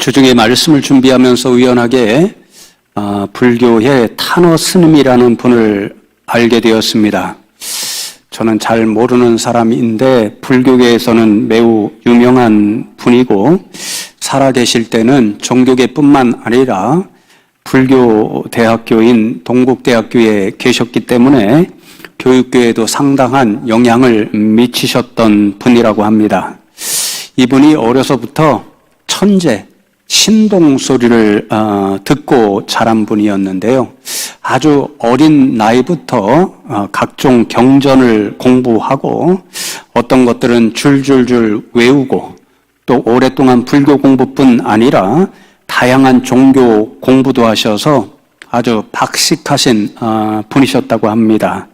주중에 말씀을 준비하면서 우연하게 불교의 탄어 스님이라는 분을 알게 되었습니다. 저는 잘 모르는 사람인데 불교계에서는 매우 유명한 분이고 살아계실 때는 종교계뿐만 아니라 불교 대학교인 동국대학교에 계셨기 때문에 교육계에도 상당한 영향을 미치셨던 분이라고 합니다. 이분이 어려서부터 천재, 신동 소리를 듣고 자란 분이었는데요. 아주 어린 나이부터 각종 경전을 공부하고 어떤 것들은 줄줄줄 외우고 또 오랫동안 불교 공부뿐 아니라 다양한 종교 공부도 하셔서 아주 박식하신 분이셨다고 합니다.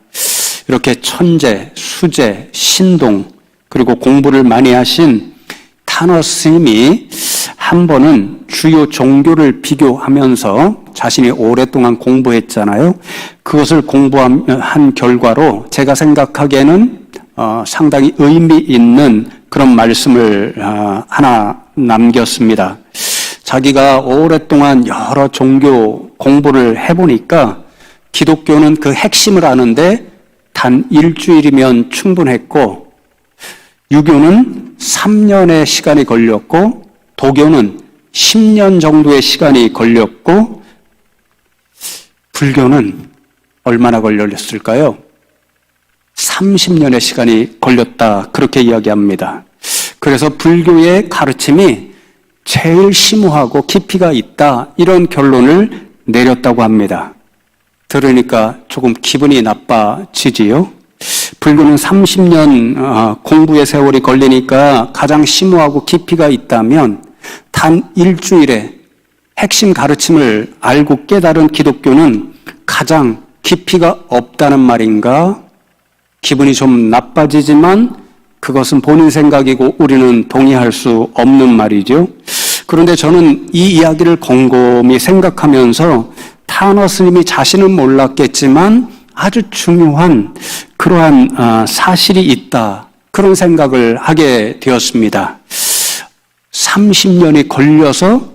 이렇게 천재, 수재, 신동 그리고 공부를 많이 하신 탄어 스님이 한 번은 주요 종교를 비교하면서 자신이 오랫동안 공부했잖아요. 그것을 공부한 결과로 제가 생각하기에는 상당히 의미 있는 그런 말씀을 하나 남겼습니다. 자기가 오랫동안 여러 종교 공부를 해보니까 기독교는 그 핵심을 아는데 단 일주일이면 충분했고 유교는 3년의 시간이 걸렸고 도교는 10년 정도의 시간이 걸렸고 불교는 얼마나 걸렸을까요? 30년의 시간이 걸렸다 그렇게 이야기합니다. 그래서 불교의 가르침이 제일 심오하고 깊이가 있다 이런 결론을 내렸다고 합니다. 들으니까 조금 기분이 나빠지지요. 불교는 30년 공부의 세월이 걸리니까 가장 심오하고 깊이가 있다면 단 일주일에 핵심 가르침을 알고 깨달은 기독교는 가장 깊이가 없다는 말인가? 기분이 좀 나빠지지만 그것은 본인 생각이고 우리는 동의할 수 없는 말이죠. 그런데 저는 이 이야기를 곰곰이 생각하면서 탄어 스님이 자신은 몰랐겠지만 아주 중요한 그러한 사실이 있다. 그런 생각을 하게 되었습니다. 30년이 걸려서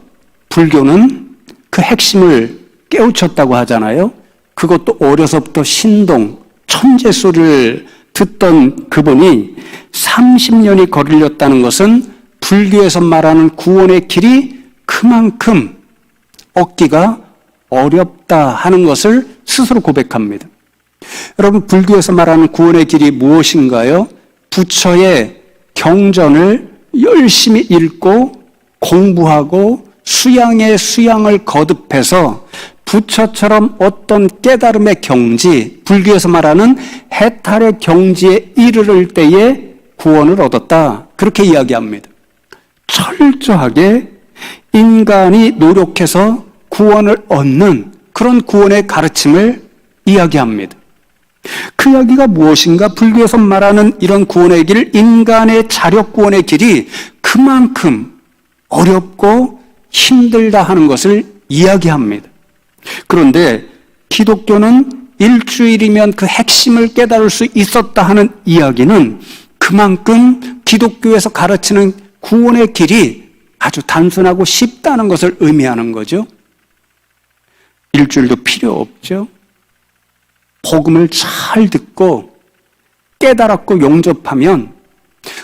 불교는 그 핵심을 깨우쳤다고 하잖아요. 그것도 어려서부터 신동, 천재 소리를 듣던 그분이 30년이 걸렸다는 것은 불교에서 말하는 구원의 길이 그만큼 얻기가 어렵다 하는 것을 스스로 고백합니다. 여러분, 불교에서 말하는 구원의 길이 무엇인가요? 부처의 경전을 열심히 읽고 공부하고 수양의 수양을 거듭해서 부처처럼 어떤 깨달음의 경지, 불교에서 말하는 해탈의 경지에 이르를 때에 구원을 얻었다. 그렇게 이야기합니다. 철저하게 인간이 노력해서 구원을 얻는 그런 구원의 가르침을 이야기합니다. 그 이야기가 무엇인가? 불교에서 말하는 이런 구원의 길, 인간의 자력 구원의 길이 그만큼 어렵고 힘들다 하는 것을 이야기합니다. 그런데 기독교는 일주일이면 그 핵심을 깨달을 수 있었다 하는 이야기는 그만큼 기독교에서 가르치는 구원의 길이 아주 단순하고 쉽다는 것을 의미하는 거죠. 일주일도 필요 없죠. 복음을 잘 듣고 깨달았고 용접하면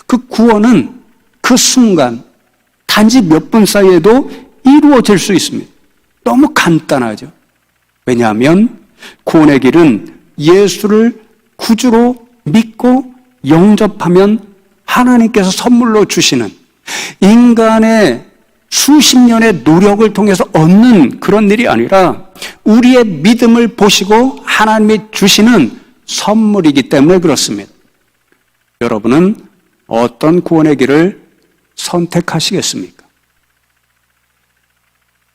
그 구원은 그 순간 단지 몇 분 사이에도 이루어질 수 있습니다. 너무 간단하죠. 왜냐하면 구원의 길은 예수를 구주로 믿고 영접하면 하나님께서 선물로 주시는 인간의 수십 년의 노력을 통해서 얻는 그런 일이 아니라 우리의 믿음을 보시고 하나님이 주시는 선물이기 때문에 그렇습니다. 여러분은 어떤 구원의 길을 선택하시겠습니까?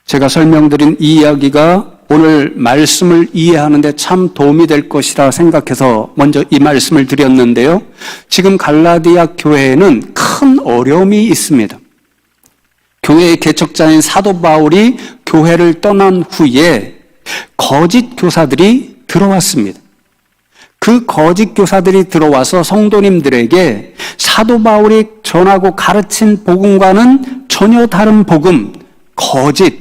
제가 설명드린 이 이야기가 오늘 말씀을 이해하는 데 참 도움이 될 것이라 생각해서 먼저 이 말씀을 드렸는데요. 지금 갈라디아 교회에는 큰 어려움이 있습니다. 교회의 개척자인 사도 바울이 교회를 떠난 후에 거짓 교사들이 들어왔습니다. 그 거짓 교사들이 들어와서 성도님들에게 사도 바울이 전하고 가르친 복음과는 전혀 다른 복음, 거짓,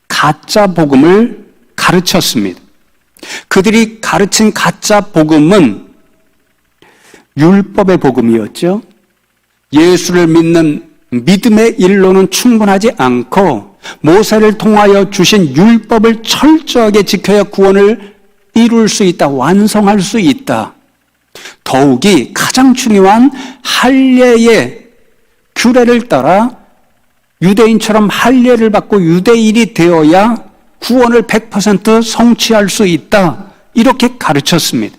가짜 복음을 가르쳤습니다. 그들이 가르친 가짜 복음은 율법의 복음이었죠. 예수를 믿는 믿음의 일로는 충분하지 않고 모세를 통하여 주신 율법을 철저하게 지켜야 구원을 이룰 수 있다, 완성할 수 있다. 더욱이 가장 중요한 할례의 규례를 따라 유대인처럼 할례를 받고 유대인이 되어야 구원을 100% 성취할 수 있다. 이렇게 가르쳤습니다.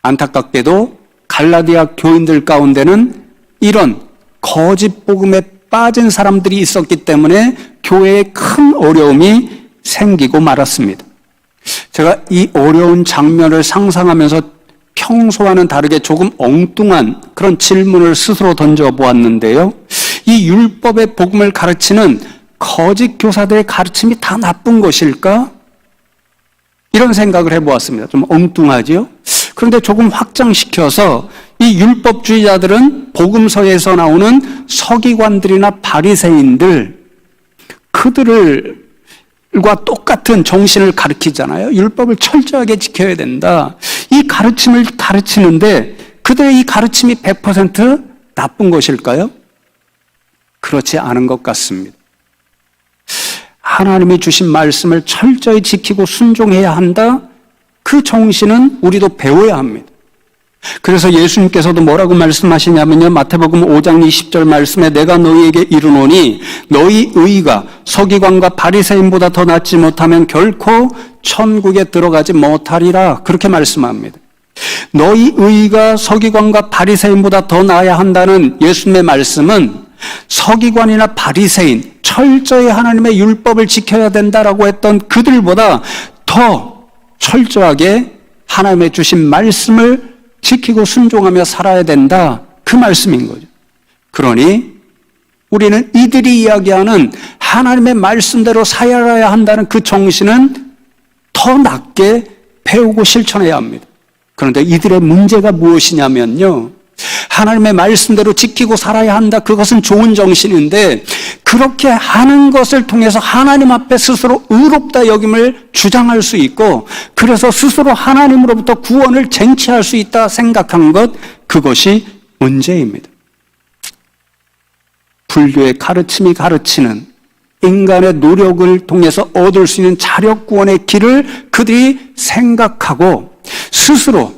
안타깝게도 갈라디아 교인들 가운데는 이런 거짓 복음에 빠진 사람들이 있었기 때문에 교회에 큰 어려움이 생기고 말았습니다. 제가 이 어려운 장면을 상상하면서 평소와는 다르게 조금 엉뚱한 그런 질문을 스스로 던져보았는데요. 이 율법의 복음을 가르치는 거짓 교사들의 가르침이 다 나쁜 것일까? 이런 생각을 해보았습니다. 좀 엉뚱하지요? 그런데 조금 확장시켜서 이 율법주의자들은 복음서에서 나오는 서기관들이나 바리새인들, 그들과 똑같은 정신을 가르치잖아요. 율법을 철저하게 지켜야 된다. 이 가르침을 가르치는데 그들의 이 가르침이 100% 나쁜 것일까요? 그렇지 않은 것 같습니다. 하나님이 주신 말씀을 철저히 지키고 순종해야 한다. 그 정신은 우리도 배워야 합니다. 그래서 예수님께서도 뭐라고 말씀하시냐면요. 마태복음 5장 20절 말씀에 내가 너희에게 이르노니 너희 의가 서기관과 바리새인보다 더 낫지 못하면 결코 천국에 들어가지 못하리라. 그렇게 말씀합니다. 너희 의가 서기관과 바리새인보다 더 나아야 한다는 예수님의 말씀은 서기관이나 바리새인, 철저히 하나님의 율법을 지켜야 된다라고 했던 그들보다 더 철저하게 하나님의 주신 말씀을 지키고 순종하며 살아야 된다. 그 말씀인 거죠. 그러니 우리는 이들이 이야기하는 하나님의 말씀대로 살아야 한다는 그 정신은 더 낮게 배우고 실천해야 합니다. 그런데 이들의 문제가 무엇이냐면요. 하나님의 말씀대로 지키고 살아야 한다. 그것은 좋은 정신인데 그렇게 하는 것을 통해서 하나님 앞에 스스로 의롭다 여김을 주장할 수 있고 그래서 스스로 하나님으로부터 구원을 쟁취할 수 있다 생각한 것, 그것이 문제입니다. 불교의 가르침이 가르치는 인간의 노력을 통해서 얻을 수 있는 자력구원의 길을 그들이 생각하고 스스로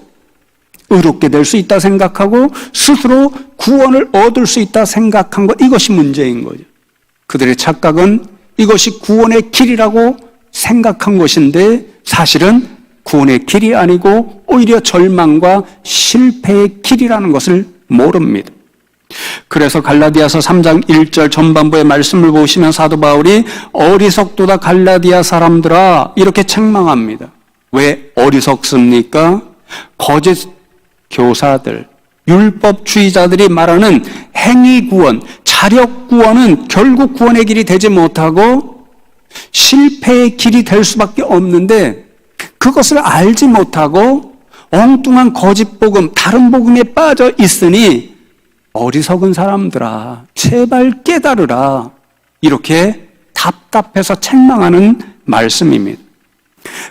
의롭게 될 수 있다 생각하고 스스로 구원을 얻을 수 있다 생각한 것, 이것이 문제인 거죠. 그들의 착각은 이것이 구원의 길이라고 생각한 것인데 사실은 구원의 길이 아니고 오히려 절망과 실패의 길이라는 것을 모릅니다. 그래서 갈라디아서 3장 1절 전반부의 말씀을 보시면 사도 바울이 어리석도다 갈라디아 사람들아 이렇게 책망합니다. 왜 어리석습니까? 거짓 교사들, 율법주의자들이 말하는 행위구원, 자력구원은 결국 구원의 길이 되지 못하고 실패의 길이 될 수밖에 없는데 그것을 알지 못하고 엉뚱한 거짓복음, 다른 복음에 빠져 있으니 어리석은 사람들아 제발 깨달으라, 이렇게 답답해서 책망하는 말씀입니다.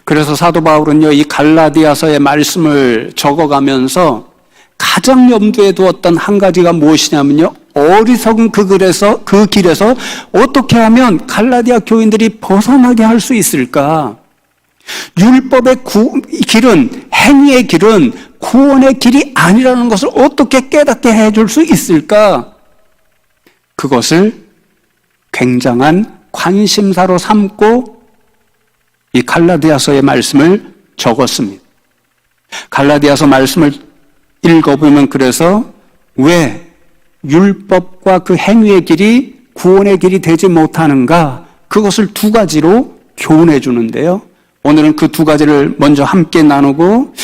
그래서 사도 바울은요, 이 갈라디아서의 말씀을 적어가면서 가장 염두에 두었던 한 가지가 무엇이냐면요, 어리석은 그 길에서 어떻게 하면 갈라디아 교인들이 벗어나게 할 수 있을까? 율법의 길은, 행위의 길은 구원의 길이 아니라는 것을 어떻게 깨닫게 해줄 수 있을까? 그것을 굉장한 관심사로 삼고 이 갈라디아서의 말씀을 적었습니다. 갈라디아서 말씀을 읽어보면 그래서 왜 율법과 그 행위의 길이 구원의 길이 되지 못하는가, 그것을 두 가지로 교훈해 주는데요. 오늘은 그 두 가지를 먼저 함께 나누고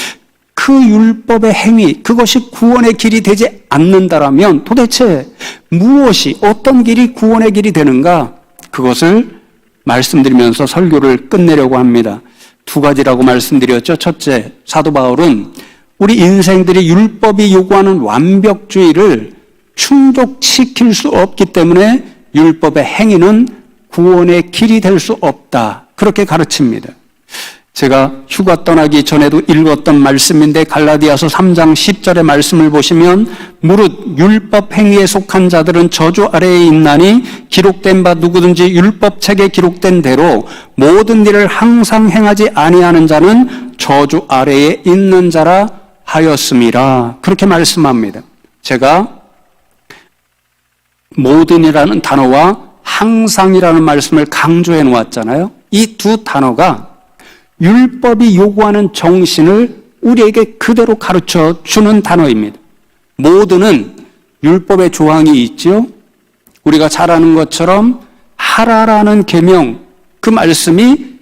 그 율법의 행위, 그것이 구원의 길이 되지 않는다라면 도대체 무엇이, 어떤 길이 구원의 길이 되는가, 그것을 말씀드리면서 설교를 끝내려고 합니다. 두 가지라고 말씀드렸죠. 첫째, 사도 바울은 우리 인생들이 율법이 요구하는 완벽주의를 충족시킬 수 없기 때문에 율법의 행위는 구원의 길이 될 수 없다. 그렇게 가르칩니다. 제가 휴가 떠나기 전에도 읽었던 말씀인데 갈라디아서 3장 10절의 말씀을 보시면 무릇 율법 행위에 속한 자들은 저주 아래에 있나니 기록된 바 누구든지 율법책에 기록된 대로 모든 일을 항상 행하지 아니하는 자는 저주 아래에 있는 자라 하였음이라. 그렇게 말씀합니다. 제가 모든이라는 단어와 항상이라는 말씀을 강조해 놓았잖아요. 이 두 단어가 율법이 요구하는 정신을 우리에게 그대로 가르쳐 주는 단어입니다. 모든은 율법의 조항이 있죠. 우리가 잘 아는 것처럼 하라라는 계명, 그 말씀이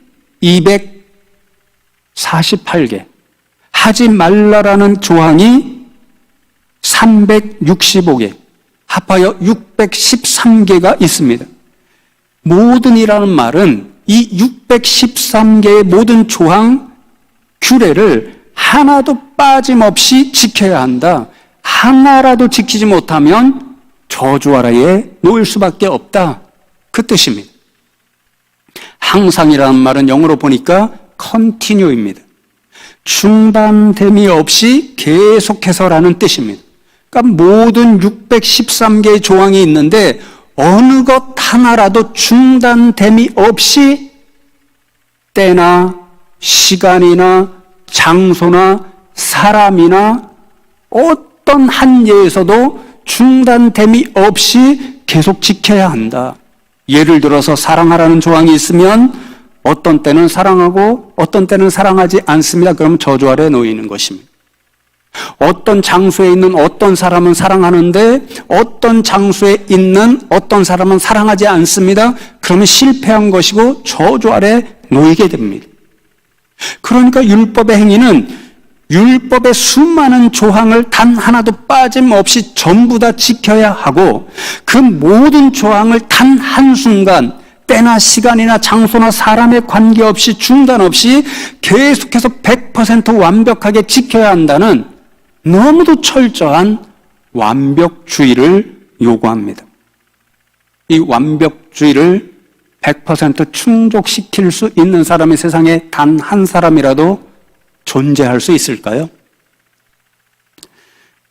248개, 하지 말라라는 조항이 365개, 합하여 613개가 있습니다. 모든이라는 말은 이 613개의 모든 조항, 규례를 하나도 빠짐없이 지켜야 한다. 하나라도 지키지 못하면 저주 아래에 놓일 수밖에 없다. 그 뜻입니다. 항상이라는 말은 영어로 보니까 continue입니다. 중단됨이 없이 계속해서라는 뜻입니다. 그러니까 모든 613개의 조항이 있는데 어느 것 하나라도 중단됨이 없이 때나 시간이나 장소나 사람이나 어떤 한 예에서도 중단됨이 없이 계속 지켜야 한다. 예를 들어서 사랑하라는 조항이 있으면 어떤 때는 사랑하고 어떤 때는 사랑하지 않습니다. 그러면 저주 아래에 놓이는 것입니다. 어떤 장소에 있는 어떤 사람은 사랑하는데 어떤 장소에 있는 어떤 사람은 사랑하지 않습니다. 그러면 실패한 것이고 저주 아래에 놓이게 됩니다. 그러니까 율법의 행위는 율법의 수많은 조항을 단 하나도 빠짐없이 전부 다 지켜야 하고 그 모든 조항을 단 한순간 때나 시간이나 장소나 사람에 관계없이 중단 없이 계속해서 100% 완벽하게 지켜야 한다는 너무도 철저한 완벽주의를 요구합니다. 이 완벽주의를 100% 충족시킬 수 있는 사람이 세상에 단 한 사람이라도 존재할 수 있을까요?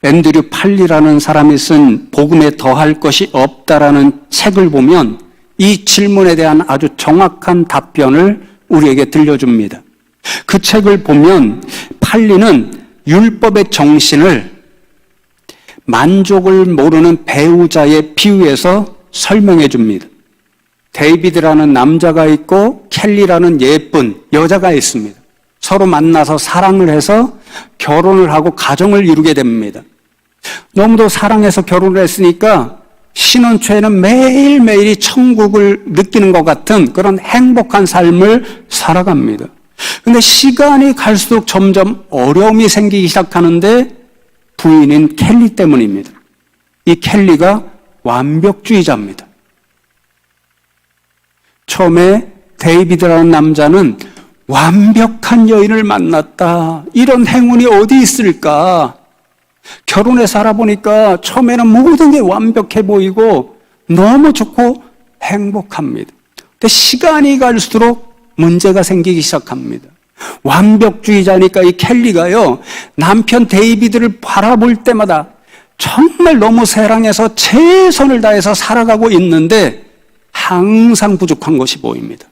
앤드류 팔리라는 사람이 쓴 복음에 더할 것이 없다라는 책을 보면 이 질문에 대한 아주 정확한 답변을 우리에게 들려줍니다. 그 책을 보면 팔리는 율법의 정신을 만족을 모르는 배우자의 비유에서 설명해 줍니다. 데이비드라는 남자가 있고 켈리라는 예쁜 여자가 있습니다. 서로 만나서 사랑을 해서 결혼을 하고 가정을 이루게 됩니다. 너무도 사랑해서 결혼을 했으니까 신혼 초에는 매일매일이 천국을 느끼는 것 같은 그런 행복한 삶을 살아갑니다. 근데 시간이 갈수록 점점 어려움이 생기기 시작하는데 부인인 켈리 때문입니다. 이 켈리가 완벽주의자입니다. 처음에 데이비드라는 남자는 완벽한 여인을 만났다. 이런 행운이 어디 있을까? 결혼해 살아보니까 처음에는 모든 게 완벽해 보이고 너무 좋고 행복합니다. 근데 시간이 갈수록 문제가 생기기 시작합니다. 완벽주의자니까 이 켈리가요, 남편 데이비드를 바라볼 때마다 정말 너무 사랑해서 최선을 다해서 살아가고 있는데 항상 부족한 것이 보입니다.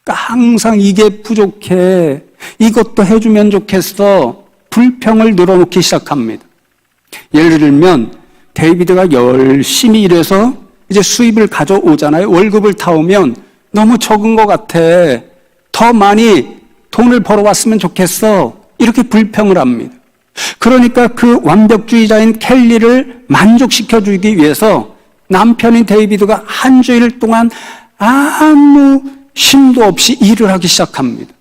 그러니까 항상 이게 부족해, 이것도 해주면 좋겠어, 불평을 늘어놓기 시작합니다. 예를 들면 데이비드가 열심히 일해서 이제 수입을 가져오잖아요. 월급을 타오면 너무 적은 것 같아, 더 많이 돈을 벌어왔으면 좋겠어, 이렇게 불평을 합니다. 그러니까 그 완벽주의자인 켈리를 만족시켜주기 위해서 남편인 데이비드가 한 주일 동안 아무 힘도 없이 일을 하기 시작합니다.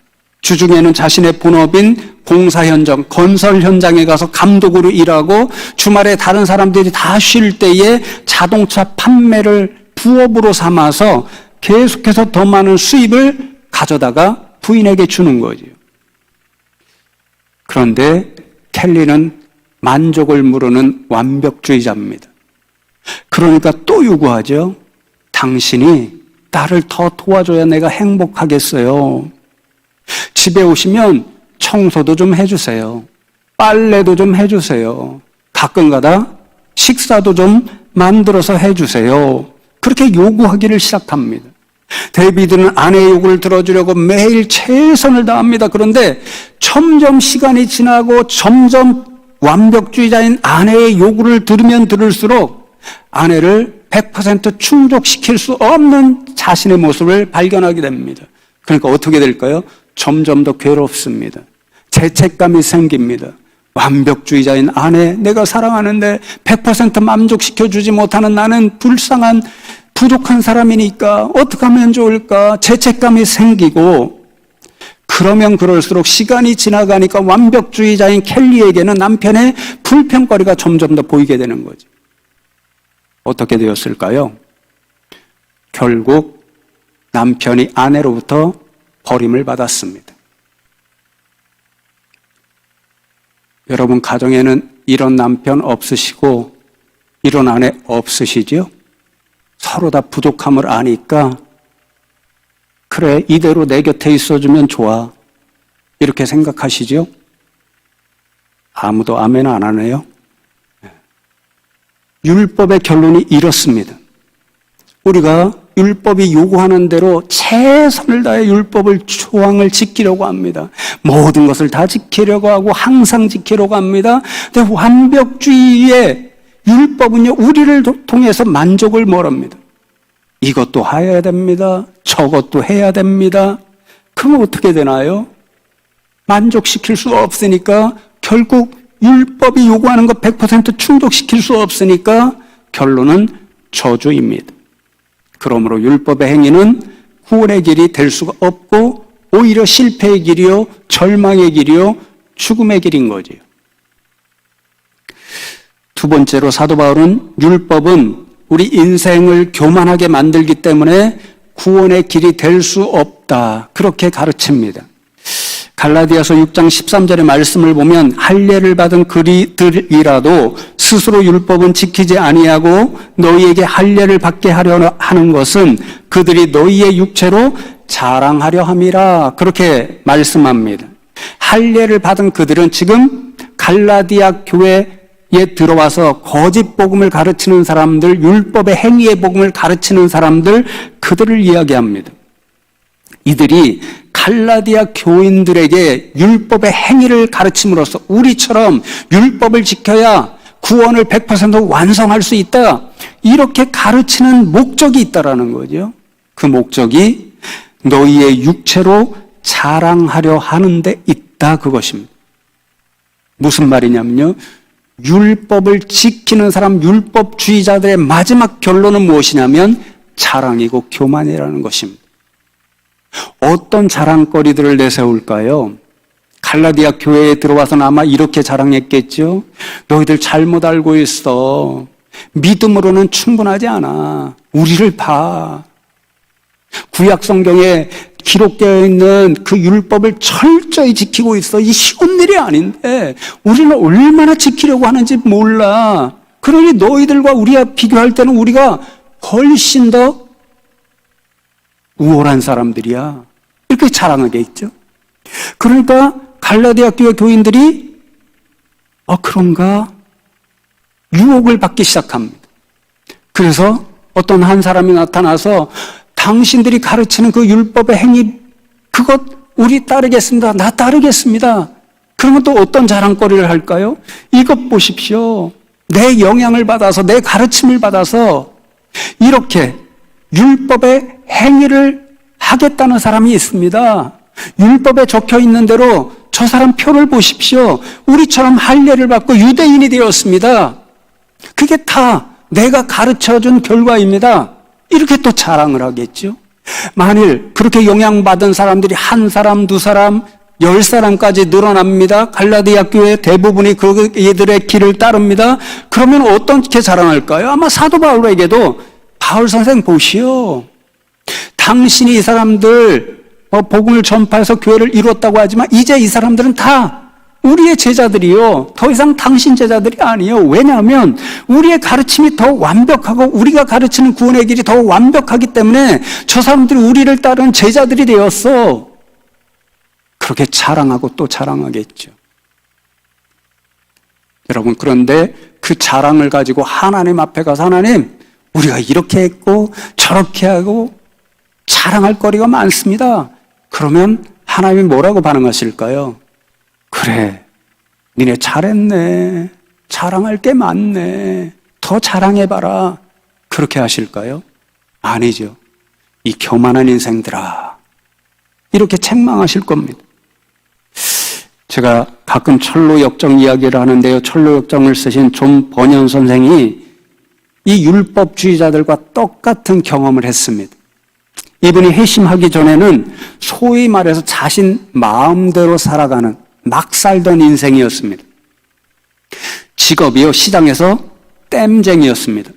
주중에는 자신의 본업인 공사 현장, 건설 현장에 가서 감독으로 일하고 주말에 다른 사람들이 다 쉴 때에 자동차 판매를 부업으로 삼아서 계속해서 더 많은 수입을 가져다가 부인에게 주는 거죠. 그런데 켈리는 만족을 모르는 완벽주의자입니다. 그러니까 또 요구하죠. 당신이 나를 더 도와줘야 내가 행복하겠어요. 집에 오시면 청소도 좀 해주세요. 빨래도 좀 해주세요. 가끔가다 식사도 좀 만들어서 해주세요. 그렇게 요구하기를 시작합니다. 데이비드는 아내의 요구를 들어주려고 매일 최선을 다합니다. 그런데 점점 시간이 지나고 점점 완벽주의자인 아내의 요구를 들으면 들을수록 아내를 100% 충족시킬 수 없는 자신의 모습을 발견하게 됩니다. 그러니까 어떻게 될까요? 점점 더 괴롭습니다. 죄책감이 생깁니다. 완벽주의자인 아내, 내가 사랑하는데 100% 만족시켜주지 못하는 나는 불쌍한 부족한 사람이니까 어떻게 하면 좋을까? 죄책감이 생기고, 그러면 그럴수록 시간이 지나가니까 완벽주의자인 켈리에게는 남편의 불평거리가 점점 더 보이게 되는 거죠. 어떻게 되었을까요? 결국 남편이 아내로부터 버림을 받았습니다. 여러분 가정에는 이런 남편 없으시고 이런 아내 없으시죠? 서로 다 부족함을 아니까 그래 이대로 내 곁에 있어주면 좋아 이렇게 생각하시죠? 아무도 아멘 안 하네요. 율법의 결론이 이렇습니다. 우리가 율법이 요구하는 대로 최선을 다해 율법을 조항을 지키려고 합니다. 모든 것을 다 지키려고 하고 항상 지키려고 합니다. 근데 완벽주의의 율법은요, 우리를 통해서 만족을 몰합니다. 이것도 해야 됩니다. 저것도 해야 됩니다. 그럼 어떻게 되나요? 만족시킬 수 없으니까 결국 율법이 요구하는 것 100% 충족시킬 수 없으니까 결론은 저주입니다. 그러므로 율법의 행위는 구원의 길이 될 수가 없고 오히려 실패의 길이요, 절망의 길이요, 죽음의 길인 거지요. 두 번째로 사도 바울은 율법은 우리 인생을 교만하게 만들기 때문에 구원의 길이 될 수 없다, 그렇게 가르칩니다. 갈라디아서 6장 13절의 말씀을 보면 할례를 받은 그리들이라도 스스로 율법은 지키지 아니하고 너희에게 할례를 받게 하려 하는 것은 그들이 너희의 육체로 자랑하려 함이라, 그렇게 말씀합니다. 할례를 받은 그들은 지금 갈라디아 교회에 들어와서 거짓 복음을 가르치는 사람들, 율법의 행위의 복음을 가르치는 사람들, 그들을 이야기합니다. 이들이 갈라디아 교인들에게 율법의 행위를 가르침으로써 우리처럼 율법을 지켜야 구원을 100% 완성할 수 있다, 이렇게 가르치는 목적이 있다라는 거죠. 그 목적이 너희의 육체로 자랑하려 하는 데 있다, 그것입니다. 무슨 말이냐면요, 율법을 지키는 사람, 율법주의자들의 마지막 결론은 무엇이냐면 자랑이고 교만이라는 것입니다. 어떤 자랑거리들을 내세울까요? 갈라디아 교회에 들어와서는 아마 이렇게 자랑했겠죠. 너희들 잘못 알고 있어. 믿음으로는 충분하지 않아. 우리를 봐. 구약 성경에 기록되어 있는 그 율법을 철저히 지키고 있어. 이 쉬운 일이 아닌데 우리는 얼마나 지키려고 하는지 몰라. 그러니 너희들과 우리와 비교할 때는 우리가 훨씬 더 우월한 사람들이야, 이렇게 자랑하게 있죠. 그러니까 갈라디아 교회 교인들이 그런가 유혹을 받기 시작합니다. 그래서 어떤 한 사람이 나타나서 당신들이 가르치는 그 율법의 행위, 그것 우리 따르겠습니다. 나 따르겠습니다. 그러면 또 어떤 자랑거리를 할까요? 이것 보십시오. 내 영향을 받아서, 내 가르침을 받아서 이렇게 율법의 행위를 하겠다는 사람이 있습니다. 율법에 적혀 있는 대로 저 사람 표를 보십시오. 우리처럼 할례를 받고 유대인이 되었습니다. 그게 다 내가 가르쳐준 결과입니다. 이렇게 또 자랑을 하겠죠. 만일 그렇게 영향받은 사람들이 한 사람, 두 사람, 10사람까지 늘어납니다. 갈라디아 교회 대부분이 이들의 길을 따릅니다. 그러면 어떻게 자랑할까요? 아마 사도 바울에게도 바울 선생 보시오. 당신이 이 사람들 복음을 전파해서 교회를 이뤘다고 하지만 이제 이 사람들은 다 우리의 제자들이요, 더 이상 당신 제자들이 아니에요. 왜냐하면 우리의 가르침이 더 완벽하고 우리가 가르치는 구원의 길이 더 완벽하기 때문에 저 사람들이 우리를 따르는 제자들이 되었어. 그렇게 자랑하고 또 자랑하겠죠. 여러분, 그런데 그 자랑을 가지고 하나님 앞에 가서 하나님, 우리가 이렇게 했고 저렇게 하고 자랑할 거리가 많습니다. 그러면 하나님이 뭐라고 반응하실까요? 그래, 니네 잘했네. 자랑할 게 많네. 더 자랑해봐라. 그렇게 하실까요? 아니죠. 이 교만한 인생들아. 이렇게 책망하실 겁니다. 제가 가끔 철로역정 이야기를 하는데요. 철로역정을 쓰신 존 버년 선생이 이 율법주의자들과 똑같은 경험을 했습니다. 이분이 회심하기 전에는 소위 말해서 자신 마음대로 살아가는 막 살던 인생이었습니다. 직업이요, 시장에서 땜쟁이였습니다.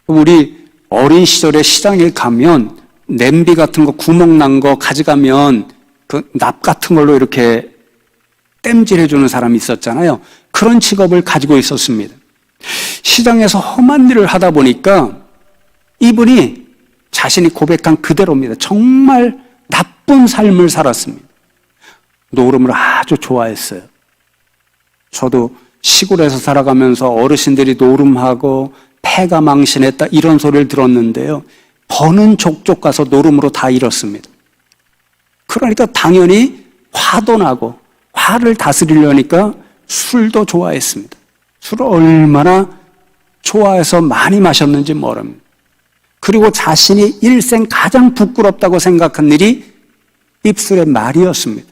우리 어린 시절에 시장에 가면 냄비 같은 거 구멍 난 거 가져가면 그 납 같은 걸로 이렇게 땜질해주는 사람이 있었잖아요. 그런 직업을 가지고 있었습니다. 시장에서 험한 일을 하다 보니까 이분이 자신이 고백한 그대로입니다. 정말 나쁜 삶을 살았습니다. 노름을 아주 좋아했어요. 저도 시골에서 살아가면서 어르신들이 노름하고 폐가 망신했다 이런 소리를 들었는데요. 버는 족족 가서 노름으로 다 잃었습니다. 그러니까 당연히 화도 나고 화를 다스리려니까 술도 좋아했습니다. 술을 얼마나 좋아해서 많이 마셨는지 모릅니다. 그리고 자신이 일생 가장 부끄럽다고 생각한 일이 입술의 말이었습니다.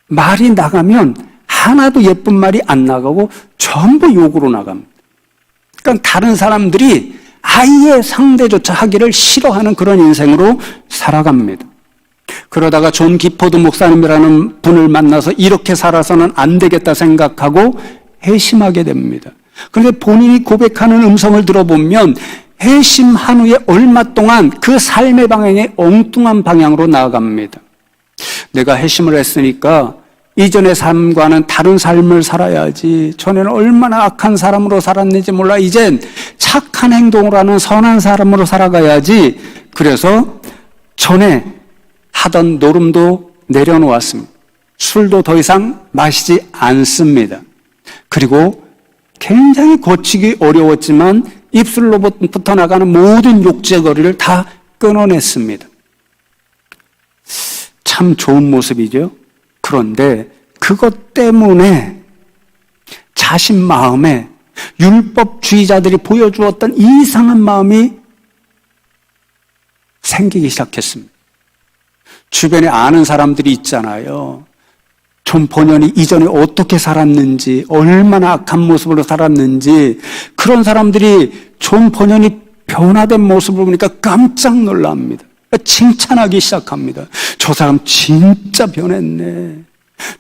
말이 나가면 하나도 예쁜 말이 안 나가고 전부 욕으로 나갑니다. 그러니까 다른 사람들이 아예 상대조차 하기를 싫어하는 그런 인생으로 살아갑니다. 그러다가 존 기포드 목사님이라는 분을 만나서 이렇게 살아서는 안 되겠다 생각하고 회심하게 됩니다. 그런데 본인이 고백하는 음성을 들어보면 회심한 후에 얼마 동안 그 삶의 방향이 엉뚱한 방향으로 나아갑니다. 내가 회심을 했으니까 이전의 삶과는 다른 삶을 살아야지. 전에는 얼마나 악한 사람으로 살았는지 몰라. 이젠 착한 행동을 하는 선한 사람으로 살아가야지. 그래서 전에 하던 노름도 내려놓았습니다. 술도 더 이상 마시지 않습니다. 그리고 굉장히 고치기 어려웠지만 입술로부터 나가는 모든 욕재거리를 다 끊어냈습니다. 참 좋은 모습이죠. 그런데 그것 때문에 자신 마음에 율법주의자들이 보여주었던 이상한 마음이 생기기 시작했습니다. 주변에 아는 사람들이 있잖아요. 존 버년이 이전에 어떻게 살았는지, 얼마나 악한 모습으로 살았는지, 그런 사람들이 존 버년이 변화된 모습을 보니까 깜짝 놀랍니다. 칭찬하기 시작합니다. 저 사람 진짜 변했네.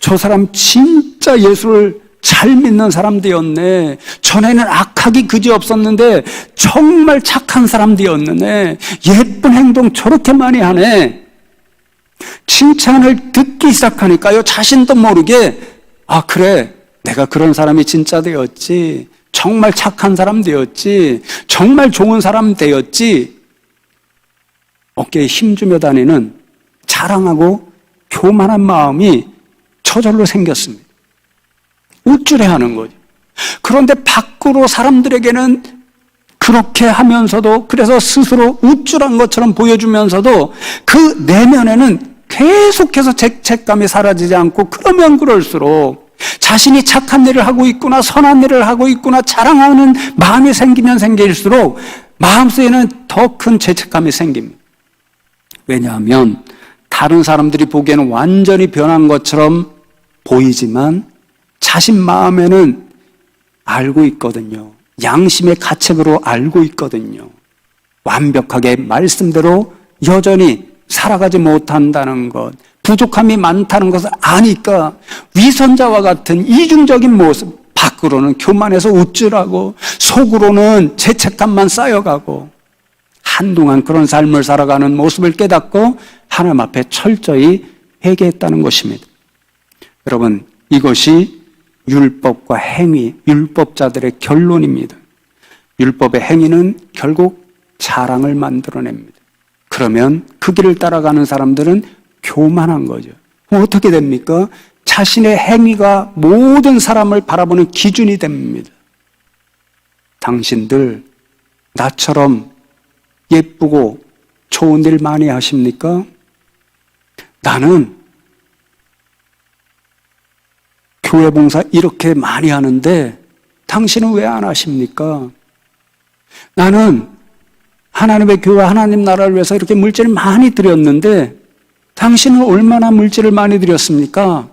저 사람 진짜 예수를 잘 믿는 사람 되었네. 전에는 악하기 그지 없었는데 정말 착한 사람 되었네. 예쁜 행동 저렇게 많이 하네. 칭찬을 듣기 시작하니까요, 자신도 모르게 아 그래, 내가 그런 사람이 진짜 되었지. 정말 착한 사람 되었지. 정말 좋은 사람 되었지. 어깨에 힘주며 다니는 자랑하고 교만한 마음이 저절로 생겼습니다. 우쭐해하는 거죠. 그런데 밖으로 사람들에게는 그렇게 하면서도, 그래서 스스로 우쭐한 것처럼 보여주면서도 그 내면에는 계속해서 죄책감이 사라지지 않고, 그러면 그럴수록 자신이 착한 일을 하고 있구나, 선한 일을 하고 있구나 자랑하는 마음이 생기면 생길수록 마음속에는 더 큰 죄책감이 생깁니다. 왜냐하면 다른 사람들이 보기에는 완전히 변한 것처럼 보이지만 자신 마음에는 알고 있거든요. 양심의 가책으로 알고 있거든요. 완벽하게 말씀대로 여전히 살아가지 못한다는 것, 부족함이 많다는 것을 아니까 위선자와 같은 이중적인 모습, 밖으로는 교만해서 우쭐하고 속으로는 죄책감만 쌓여가고, 한동안 그런 삶을 살아가는 모습을 깨닫고 하나님 앞에 철저히 회개했다는 것입니다. 여러분, 이것이 율법과 행위, 율법자들의 결론입니다. 율법의 행위는 결국 자랑을 만들어냅니다. 그러면 그 길을 따라가는 사람들은 교만한 거죠. 어떻게 됩니까? 자신의 행위가 모든 사람을 바라보는 기준이 됩니다. 당신들 나처럼 예쁘고 좋은 일 많이 하십니까? 나는 교회 봉사 이렇게 많이 하는데 당신은 왜 안 하십니까? 나는 하나님의 교회, 하나님 나라를 위해서 이렇게 물질을 많이 드렸는데 당신은 얼마나 물질을 많이 드렸습니까?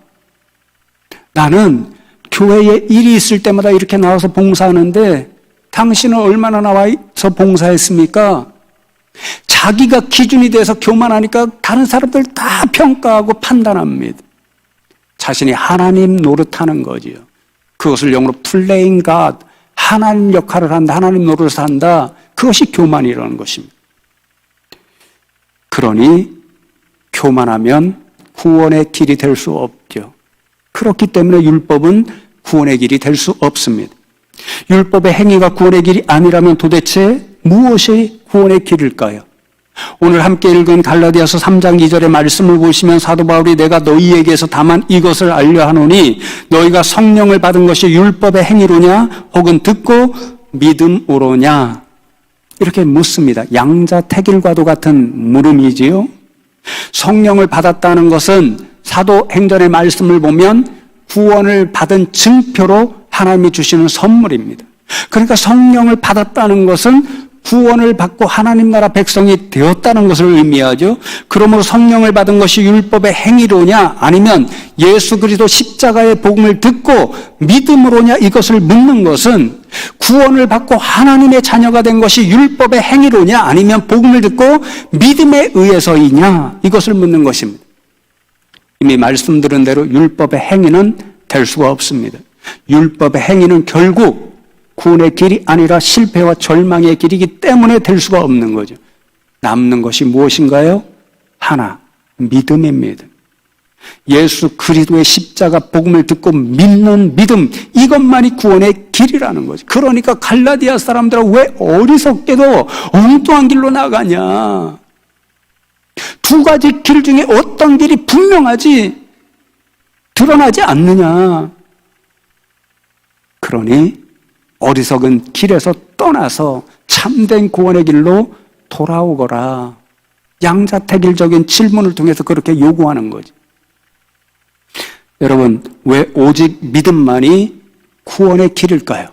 나는 교회에 일이 있을 때마다 이렇게 나와서 봉사하는데 당신은 얼마나 나와서 봉사했습니까? 자기가 기준이 돼서 교만하니까 다른 사람들 다 평가하고 판단합니다. 자신이 하나님 노릇하는 거지요. 그것을 영어로 playing God, 하나님 역할을 한다, 하나님 노릇을 한다. 그것이 교만이라는 것입니다. 그러니 교만하면 구원의 길이 될 수 없죠. 그렇기 때문에 율법은 구원의 길이 될 수 없습니다. 율법의 행위가 구원의 길이 아니라면 도대체 무엇이 구원의 길일까요? 오늘 함께 읽은 갈라디아서 3장 2절의 말씀을 보시면 사도 바울이 내가 너희에게서 다만 이것을 알려 하노니 너희가 성령을 받은 것이 율법의 행위로냐 혹은 듣고 믿음으로냐 이렇게 묻습니다. 양자택일과도 같은 물음이지요. 성령을 받았다는 것은 사도행전의 말씀을 보면 구원을 받은 증표로 하나님이 주시는 선물입니다. 그러니까 성령을 받았다는 것은 구원을 받고 하나님 나라 백성이 되었다는 것을 의미하죠. 그러므로 성령을 받은 것이 율법의 행위로냐 아니면 예수 그리스도 십자가의 복음을 듣고 믿음으로냐 이것을 묻는 것은 구원을 받고 하나님의 자녀가 된 것이 율법의 행위로냐 아니면 복음을 듣고 믿음에 의해서이냐 이것을 묻는 것입니다. 이미 말씀드린 대로 율법의 행위는 될 수가 없습니다. 율법의 행위는 결국 구원의 길이 아니라 실패와 절망의 길이기 때문에 될 수가 없는 거죠. 남는 것이 무엇인가요? 하나, 믿음입니다. 예수 그리스도의 십자가 복음을 듣고 믿는 믿음, 이것만이 구원의 길이라는 거죠. 그러니까 갈라디아 사람들은 왜 어리석게도 엉뚱한 길로 나가냐? 두 가지 길 중에 어떤 길이 분명하지 드러나지 않느냐? 그러니 어리석은 길에서 떠나서 참된 구원의 길로 돌아오거라. 양자택일적인 질문을 통해서 그렇게 요구하는 거죠. 여러분, 왜 오직 믿음만이 구원의 길일까요?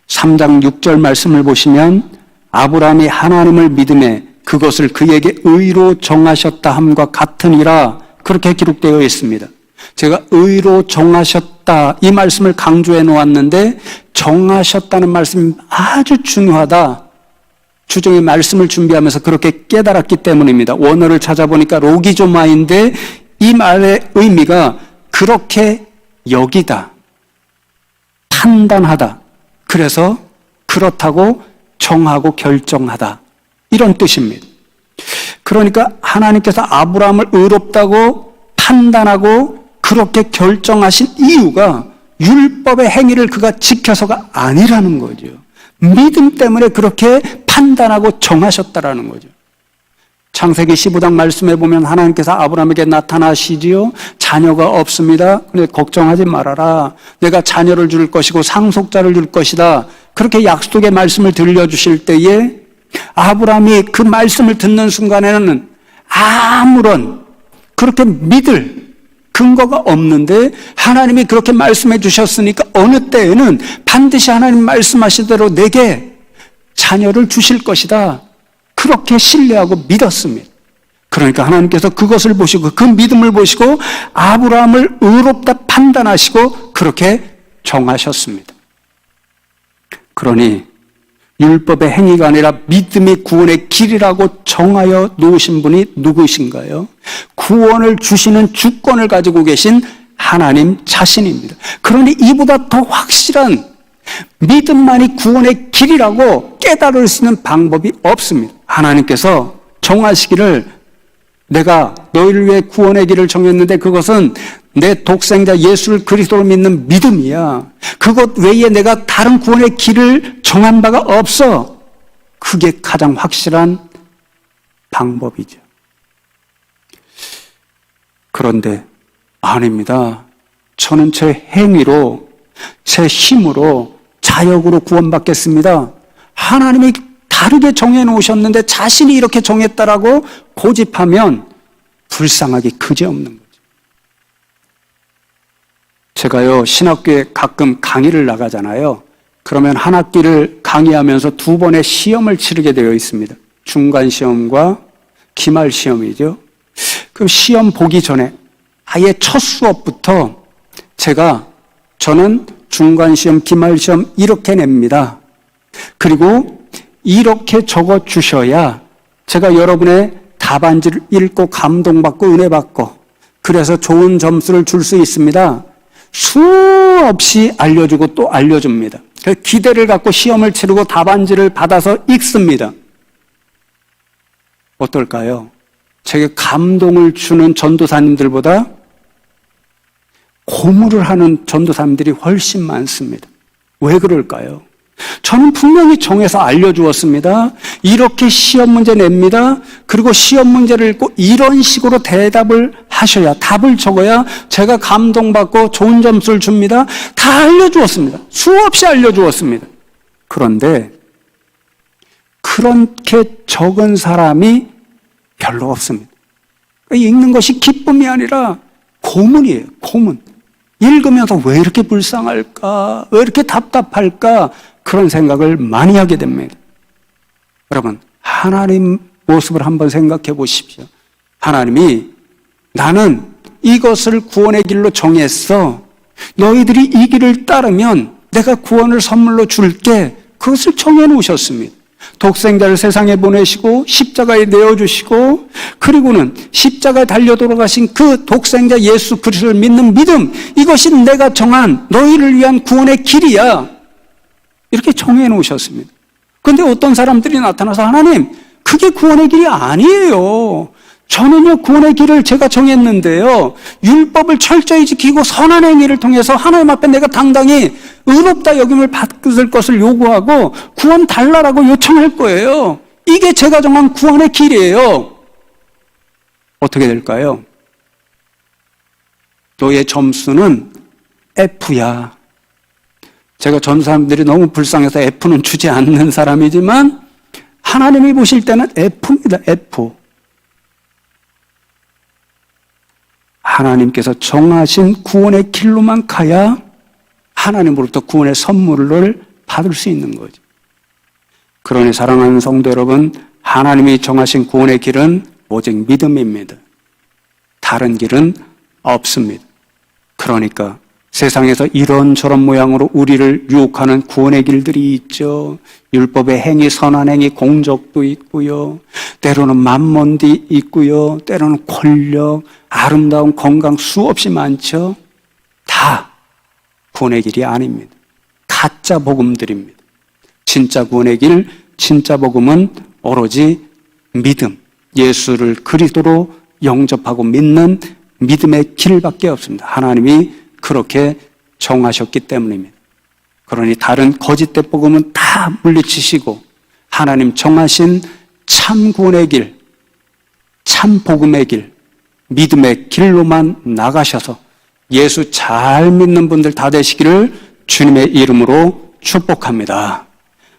3장 6절 말씀을 보시면 아브라함이 하나님을 믿음에 그것을 그에게 의로 정하셨다 함과 같으니라 그렇게 기록되어 있습니다. 제가 의로 정하셨다 이 말씀을 강조해 놓았는데 정하셨다는 말씀이 아주 중요하다. 주중에 말씀을 준비하면서 그렇게 깨달았기 때문입니다. 원어를 찾아보니까 로기조마인데 이 말의 의미가 그렇게 여기다, 판단하다. 그래서 그렇다고 정하고 결정하다. 이런 뜻입니다. 그러니까 하나님께서 아브라함을 의롭다고 판단하고 그렇게 결정하신 이유가 율법의 행위를 그가 지켜서가 아니라는 거죠. 믿음 때문에 그렇게 판단하고 정하셨다라는 거죠. 창세기 15장 말씀에 보면 하나님께서 아브라함에게 나타나시지요. 자녀가 없습니다. 근데 걱정하지 말아라. 내가 자녀를 줄 것이고 상속자를 줄 것이다. 그렇게 약속의 말씀을 들려주실 때에 아브라함이 그 말씀을 듣는 순간에는 아무런 그렇게 믿을 근거가 없는데 하나님이 그렇게 말씀해 주셨으니까 어느 때에는 반드시 하나님 말씀하신 대로 내게 자녀를 주실 것이다. 그렇게 신뢰하고 믿었습니다. 그러니까 하나님께서 그것을 보시고 그 믿음을 보시고 아브라함을 의롭다 판단하시고 그렇게 정하셨습니다. 그러니 율법의 행위가 아니라 믿음이 구원의 길이라고 정하여 놓으신 분이 누구신가요? 구원을 주시는 주권을 가지고 계신 하나님 자신입니다. 그러니 이보다 더 확실한 믿음만이 구원의 길이라고 깨달을 수 있는 방법이 없습니다. 하나님께서 정하시기를 내가 너희를 위해 구원의 길을 정했는데 그것은 내 독생자 예수를 그리스도로 믿는 믿음이야. 그것 외에 내가 다른 구원의 길을 정한 바가 없어. 그게 가장 확실한 방법이죠. 그런데 아닙니다. 저는 제 행위로, 제 힘으로, 자력으로 구원받겠습니다. 하나님이 다르게 정해놓으셨는데 자신이 이렇게 정했다라고 고집하면 불쌍하기 그지없는 거죠. 제가요, 신학교에 가끔 강의를 나가잖아요. 그러면 한 학기를 강의하면서 2번의 시험을 치르게 되어 있습니다. 중간시험과 기말시험이죠. 그럼 시험 보기 전에 아예 첫 수업부터 저는 중간시험, 기말시험 이렇게 냅니다. 그리고 이렇게 적어 주셔야 제가 여러분의 답안지를 읽고 감동받고 은혜받고 그래서 좋은 점수를 줄 수 있습니다. 수없이 알려주고 또 알려줍니다. 기대를 갖고 시험을 치르고 답안지를 받아서 읽습니다. 어떨까요? 제게 감동을 주는 전도사님들보다 고무를 하는 전도사님들이 훨씬 많습니다. 왜 그럴까요? 저는 분명히 정해서 알려주었습니다. 이렇게 시험 문제 냅니다. 그리고 시험 문제를 읽고 이런 식으로 대답을 하셔야, 답을 적어야 제가 감동받고 좋은 점수를 줍니다. 다 알려주었습니다. 수없이 알려주었습니다. 그런데 그렇게 적은 사람이 별로 없습니다. 읽는 것이 기쁨이 아니라 고문이에요. 고문. 읽으면서 왜 이렇게 불쌍할까? 왜 이렇게 답답할까? 그런 생각을 많이 하게 됩니다. 여러분, 하나님 모습을 한번 생각해 보십시오. 하나님이 나는 이것을 구원의 길로 정했어. 너희들이 이 길을 따르면 내가 구원을 선물로 줄게. 그것을 정해 놓으셨습니다. 독생자를 세상에 보내시고 십자가에 내어주시고 그리고는 십자가에 달려 돌아가신 그 독생자 예수 그리스도를 믿는 믿음, 이것이 내가 정한 너희를 위한 구원의 길이야. 이렇게 정해 놓으셨습니다. 그런데 어떤 사람들이 나타나서 하나님, 그게 구원의 길이 아니에요. 저는요, 구원의 길을 제가 정했는데요, 율법을 철저히 지키고 선한 행위를 통해서 하나님 앞에 내가 당당히 의롭다 여김을 받을 것을 요구하고 구원 달라라고 요청할 거예요. 이게 제가 정한 구원의 길이에요. 어떻게 될까요? 너의 점수는 F야. 제가 전 사람들이 너무 불쌍해서 F는 주지 않는 사람이지만 하나님이 보실 때는 F입니다. F. 하나님께서 정하신 구원의 길로만 가야 하나님으로부터 구원의 선물을 받을 수 있는 거죠. 그러니 사랑하는 성도 여러분, 하나님이 정하신 구원의 길은 오직 믿음입니다. 다른 길은 없습니다. 그러니까 세상에서 이런저런 모양으로 우리를 유혹하는 구원의 길들이 있죠. 율법의 행위, 선한 행위, 공적도 있고요. 때로는 만몬도 있고요. 때로는 권력, 아름다운 건강 수없이 많죠. 다 구원의 길이 아닙니다. 가짜 복음들입니다. 진짜 구원의 길, 진짜 복음은 오로지 믿음, 예수를 그리스도로 영접하고 믿는 믿음의 길밖에 없습니다. 하나님이 그렇게 정하셨기 때문입니다. 그러니 다른 거짓된 복음은 다 물리치시고 하나님 정하신 참 구원의 길, 참 복음의 길, 믿음의 길로만 나가셔서 예수 잘 믿는 분들 다 되시기를 주님의 이름으로 축복합니다.